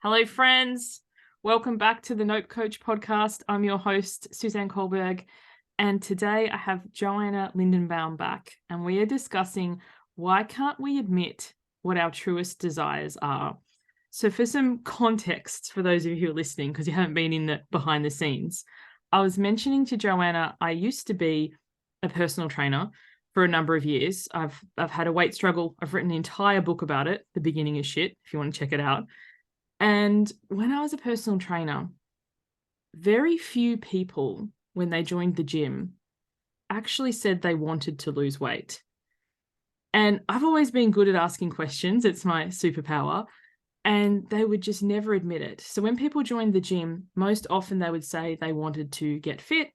Hello, friends. Welcome back to the Nope Coach podcast. I'm your host, Suzanne Kohlberg, and today I have Joanna Lindenbaum back, and we are discussing why can't we admit what our truest desires are. So for some context for those of you who are listening, because you haven't been in the behind the scenes, I was mentioning to Joanna, I used to be a personal trainer for a number of years. I've had a weight struggle. I've written an entire book about it. The beginning is shit, if you want to check it out. And when I was a personal trainer, very few people, when they joined the gym, actually said they wanted to lose weight. And I've always been good at asking questions. It's my superpower. And they would just never admit it. So when people joined the gym, most often they would say they wanted to get fit,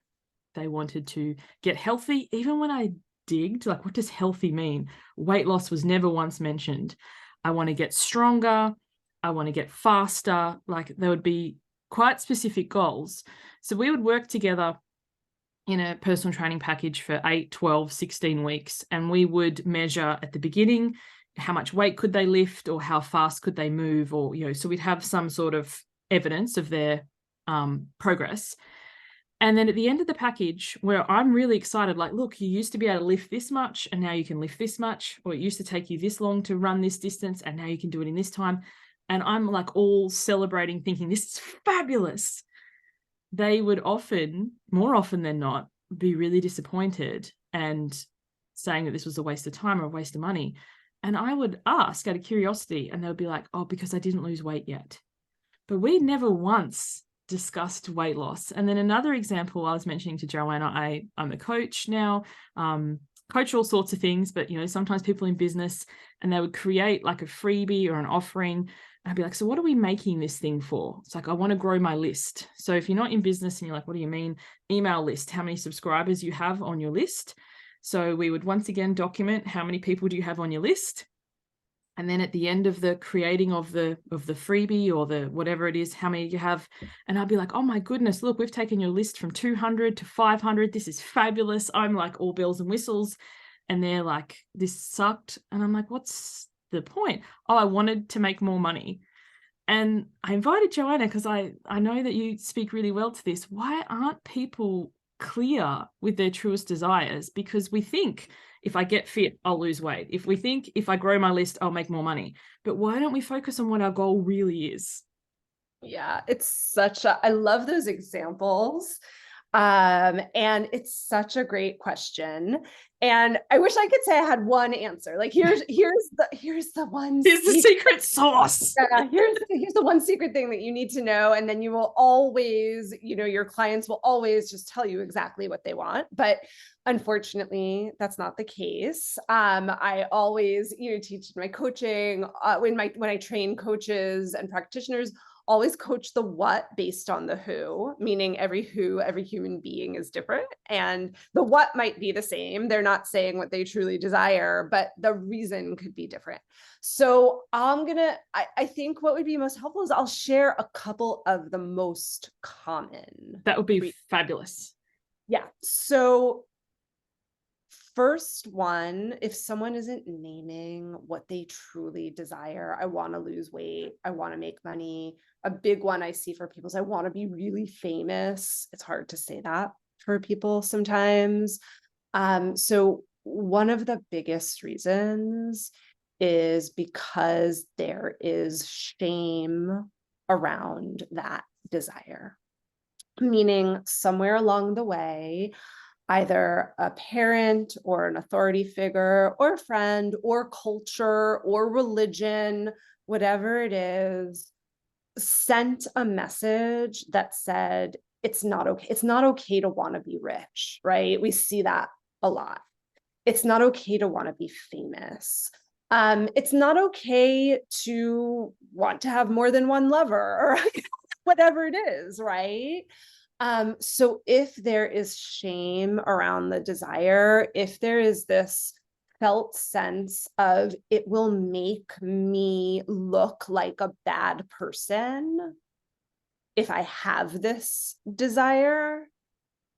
they wanted to get healthy. Even when I digged, like, what does healthy mean? Weight loss was never once mentioned. I want to get stronger. I want to get faster. Like, there would be quite specific goals. So we would work together in a personal training package for 8, 12, 16 weeks. And we would measure at the beginning, how much weight could they lift or how fast could they move, or, so we'd have some sort of evidence of their progress. And then at the end of the package, where I'm really excited, like, look, you used to be able to lift this much and now you can lift this much, or it used to take you this long to run this distance and now you can do it in this time. And I'm like all celebrating, thinking this is fabulous. They would often, more often than not, be really disappointed and saying that this was a waste of time or a waste of money. And I would ask out of curiosity, and they would be like, oh, because I didn't lose weight yet. But we never once discussed weight loss. And then another example I was mentioning to Joanna, I'm a coach now, coach all sorts of things, but sometimes people in business, and they would create like a freebie or an offering. I'd be like, so what are we making this thing for? It's like, I want to grow my list. So if you're not in business and you're like, what do you mean? Email list, how many subscribers you have on your list. So we would once again document how many people do you have on your list. And then at the end of the creating of the freebie or the whatever it is, how many you have. And I'd be like, oh my goodness, look, we've taken your list from 200 to 500. This is fabulous. I'm like all bells and whistles. And they're like, this sucked. And I'm like, what's the point? Oh, I wanted to make more money. And I invited Joanna because I know that you speak really well to this. Why aren't people clear with their truest desires? Because we think, if I get fit, I'll lose weight. If we think, if I grow my list, I'll make more money. But why don't we focus on what our goal really is? Yeah, I love those examples. And it's such a great question. And I wish I could say I had one answer. Like here's the one. Here's the secret sauce. Yeah, here's the one secret thing that you need to know. And then you will always, your clients will always just tell you exactly what they want. But unfortunately, that's not the case. I always, teach my coaching, when I train coaches and practitioners, always coach the what based on the who, meaning every human being is different. And the what might be the same. They're not saying what they truly desire, but the reason could be different. So I think what would be most helpful is I'll share a couple of the most common. That would be fabulous. Yeah. So first one, if someone isn't naming what they truly desire, I want to lose weight, I want to make money. A big one I see for people is I want to be really famous. It's hard to say that for people sometimes. So one of the biggest reasons is because there is shame around that desire, meaning somewhere along the way, either a parent or an authority figure or a friend or culture or religion, whatever it is, sent a message that said, it's not okay. It's not okay to want to be rich, right? We see that a lot. It's not okay to want to be famous. It's not okay to want to have more than one lover or whatever it is, right? So if there is shame around the desire, if there is this felt sense of it will make me look like a bad person if I have this desire,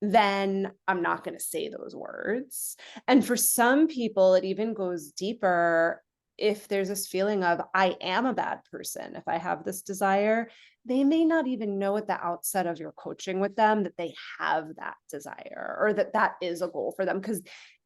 then I'm not going to say those words. And for some people, it even goes deeper. if there's this feeling of, I am a bad person if I have this desire, they may not even know at the outset of your coaching with them that they have that desire, or that that is a goal for them, because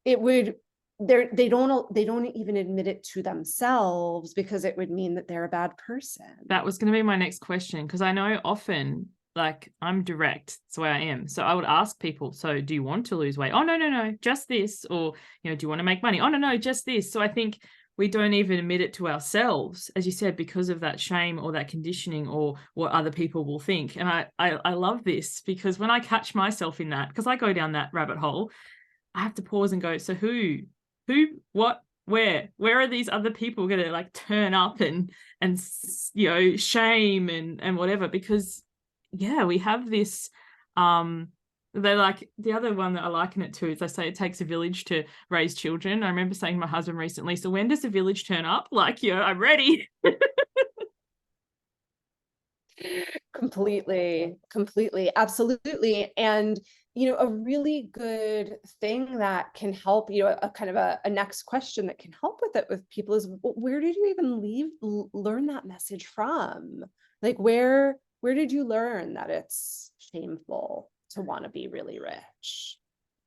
it would, they don't even admit it to themselves, because it would mean that they're a bad person. That was going to be my next question, because I know often, like, I'm direct. That's the way I am. So I would ask people, so do you want to lose weight? Oh, no, just this. Or, do you want to make money? Oh, no, just this. So I think we don't even admit it to ourselves, as you said, because of that shame or that conditioning or what other people will think. And I love this, because when I catch myself in that, because I go down that rabbit hole, I have to pause and go, so who, what, where are these other people going to like turn up and shame and whatever? Because yeah, we have this, they're like, the other one that I liken it to is, they say it takes a village to raise children. I remember saying to my husband recently, so when does the village turn up? Like, I'm ready. Completely, absolutely. And a really good thing that can help, a kind of a next question that can help with it with people is, where did you even learn that message from? Like, where did you learn that it's shameful to want to be really rich,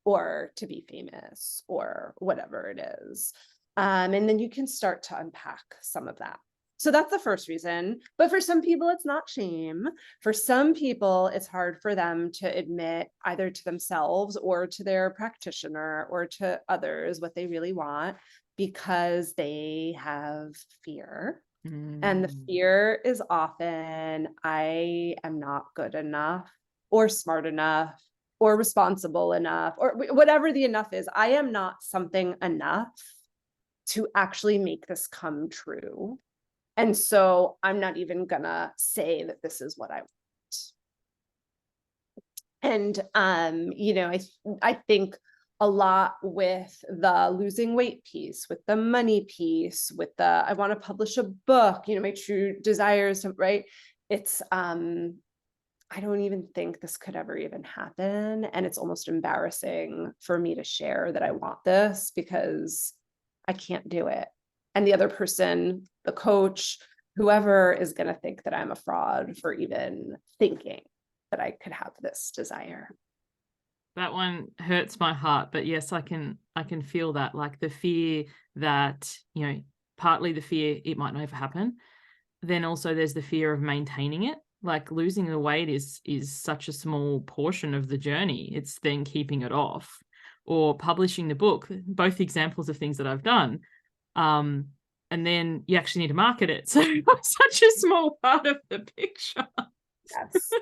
or to be famous, or whatever it is? And then you can start to unpack some of that. So that's the first reason. But for some people, it's not shame. For some people, it's hard for them to admit, either to themselves or to their practitioner or to others, what they really want, because they have fear. And the fear is often, I am not good enough, or smart enough, or responsible enough, or whatever the enough is. I am not something enough to actually make this come true. And so I'm not even gonna say that this is what I want. And I think a lot with the losing weight piece, with the money piece, with the, I want to publish a book, my true desires, right? It's I don't even think this could ever even happen. And it's almost embarrassing for me to share that I want this, because I can't do it. And the other person, the coach, whoever, is going to think that I'm a fraud for even thinking that I could have this desire. That one hurts my heart, but yes, I can feel that, like the fear that, partly the fear it might never happen. Then also there's the fear of maintaining it. Like losing the weight is such a small portion of the journey. It's then keeping it off, or publishing the book, both examples of things that I've done. And then you actually need to market it. So such a small part of the picture.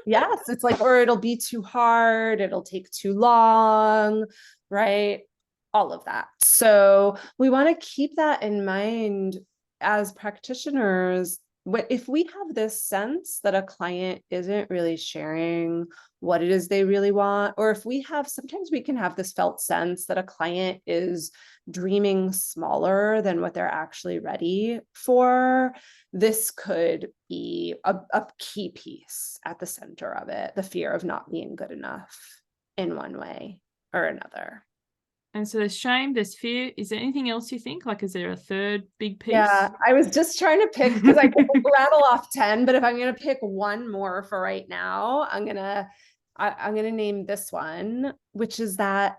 Yes. It's like, or it'll be too hard, it'll take too long, right? All of that. So we want to keep that in mind as practitioners. If we have this sense that a client isn't really sharing what it is they really want, or if we have, sometimes we can have this felt sense that a client is dreaming smaller than what they're actually ready for, this could be a key piece at the center of it, the fear of not being good enough in one way or another. And so there's shame, there's fear. Is there anything else you think? Like, is there a third big piece? Yeah, I was just trying to pick, because I could rattle off 10, but if I'm going to pick one more for right now, I'm going to name this one, which is that,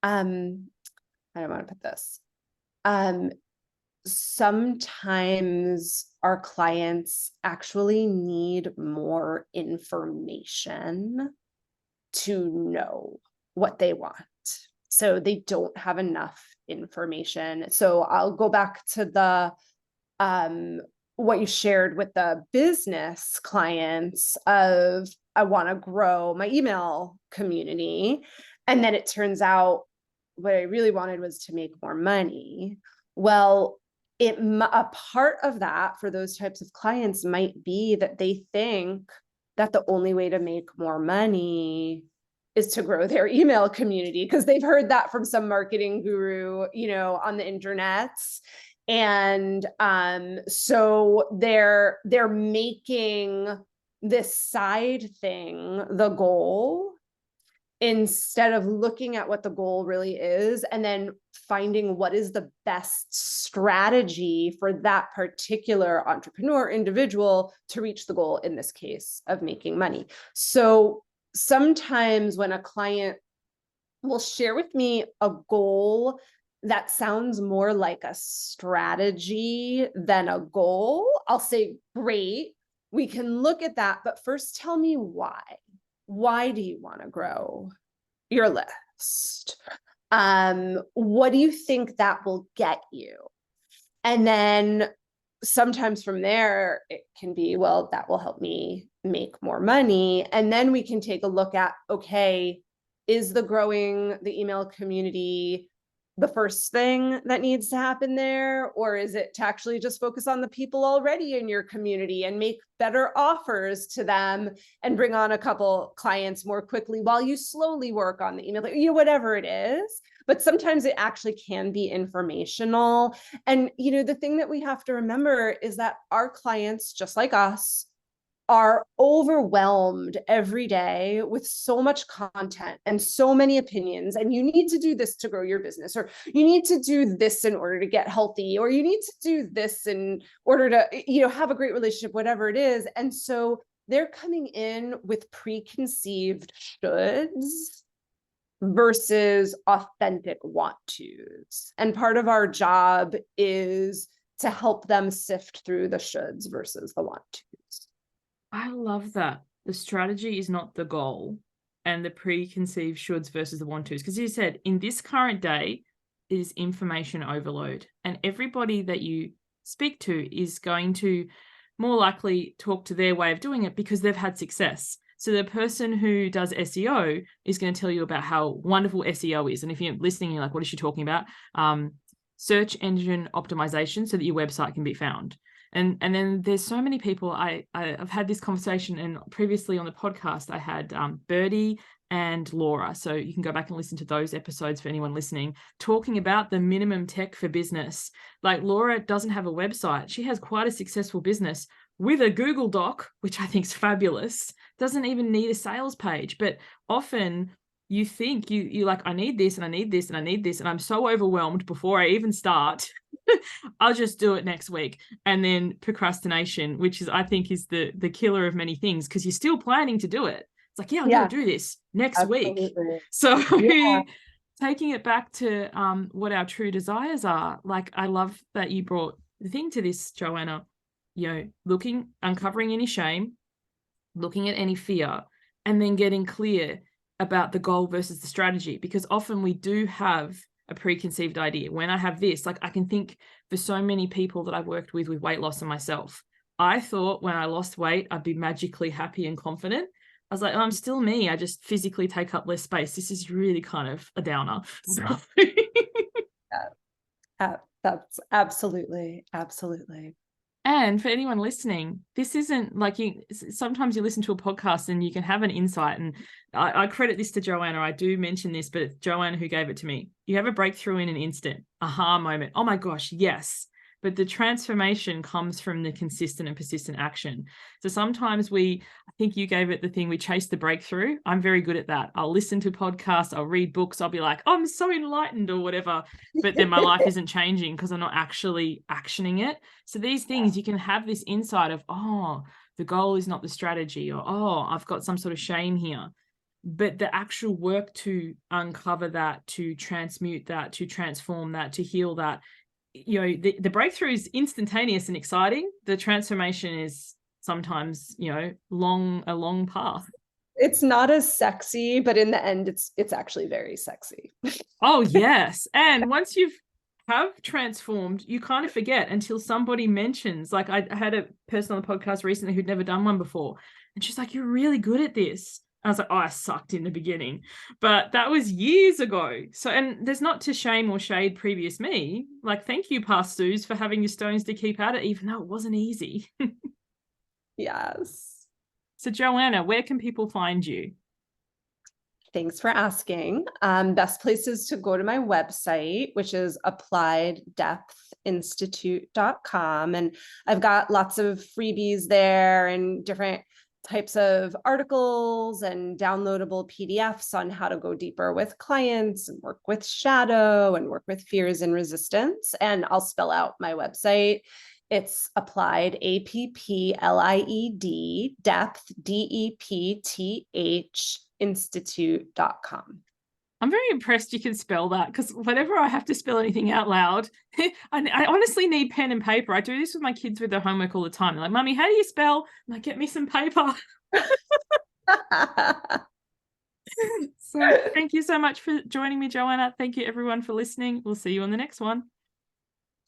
I don't want to put this. Sometimes our clients actually need more information to know what they want. So they don't have enough information. So I'll go back to the what you shared with the business clients of, I want to grow my email community. And then it turns out what I really wanted was to make more money. Well, a part of that for those types of clients might be that they think that the only way to make more money is to grow their email community, because they've heard that from some marketing guru, on the internet. And so they're making this side thing the goal. instead of looking at what the goal really is and then finding what is the best strategy for that particular entrepreneur individual to reach the goal, in this case of making money. So sometimes when a client will share with me a goal that sounds more like a strategy than a goal, I'll say, great, we can look at that, but first tell me why. Why do you want to grow your list? What do you think that will get you? And then sometimes from there, it can be, well, that will help me make more money. And then we can take a look at, okay, is the growing the email community the first thing that needs to happen there? Or is it to actually just focus on the people already in your community and make better offers to them and bring on a couple clients more quickly while you slowly work on the email, whatever it is. But sometimes it actually can be informational. And, the thing that we have to remember is that our clients, just like us, are overwhelmed every day with so much content and so many opinions, and you need to do this to grow your business, or you need to do this in order to get healthy, or you need to do this in order to, have a great relationship, whatever it is. And so they're coming in with preconceived shoulds versus authentic want tos. And part of our job is to help them sift through the shoulds versus the want tos. I love that. The strategy is not the goal, and the preconceived shoulds versus the want tos. Because you said in this current day, it is information overload, and everybody that you speak to is going to more likely talk to their way of doing it because they've had success. So the person who does SEO is going to tell you about how wonderful SEO is. And if you're listening, you're like, what is she talking about? Search engine optimization so that your website can be found. And then there's so many people. I've had this conversation, and previously on the podcast, I had Birdie and Laura. So you can go back and listen to those episodes for anyone listening, talking about the minimum tech for business. Like, Laura doesn't have a website. She has quite a successful business with a Google Doc, which I think is fabulous. Doesn't even need a sales page. But often you think you like, I need this and I need this and I need this, and I'm so overwhelmed before I even start. I'll just do it next week. And then procrastination, which is, I think, is the killer of many things, because you're still planning to do it. It's like, yeah, I'm going to do this next week. So taking it back to what our true desires are, like, I love that you brought the thing to this, Joanna, uncovering any shame, looking at any fear, and then getting clear about the goal versus the strategy, because often we do have a preconceived idea. When I have this, like, I can think for so many people that I've worked with weight loss and myself, I thought when I lost weight, I'd be magically happy and confident. I was like, oh, I'm still me. I just physically take up less space. This is really kind of a downer. So. That's absolutely. And for anyone listening, this isn't like sometimes you listen to a podcast and you can have an insight. And I credit this to Joanna. I do mention this, but it's Joanna who gave it to me. You have a breakthrough in an instant, aha moment. Oh my gosh, yes. But the transformation comes from the consistent and persistent action. So sometimes I think you gave it the thing, we chase the breakthrough. I'm very good at that. I'll listen to podcasts, I'll read books, I'll be like, oh, I'm so enlightened or whatever. But then my life isn't changing because I'm not actually actioning it. So these things, you can have this insight of, oh, the goal is not the strategy, or, oh, I've got some sort of shame here. But the actual work to uncover that, to transmute that, to transform that, to heal that, the breakthrough is instantaneous and exciting. The transformation is sometimes, a long path. It's not as sexy, but in the end, it's actually very sexy. Oh, yes. And once you have transformed, you kind of forget until somebody mentions, like, I had a person on the podcast recently who'd never done one before. And she's like, you're really good at this. I was like, oh, I sucked in the beginning, but that was years ago. So, and there's not to shame or shade previous me. Like, thank you, past Suze, for having your stones to keep at it, even though it wasn't easy. Yes. So, Joanna, where can people find you? Thanks for asking. Best places to go to my website, which is applieddepthinstitute.com. And I've got lots of freebies there and different types of articles and downloadable PDFs on how to go deeper with clients and work with shadow and work with fears and resistance. And I'll spell out my website. It's applied, APPLIED, depth, DEPTH, institute.com. I'm very impressed you can spell that, because whenever I have to spell anything out loud, I honestly need pen and paper. I do this with my kids with their homework all the time. They're like, Mummy, how do you spell? I'm like, get me some paper. So thank you so much for joining me, Joanna. Thank you everyone for listening. We'll see you on the next one.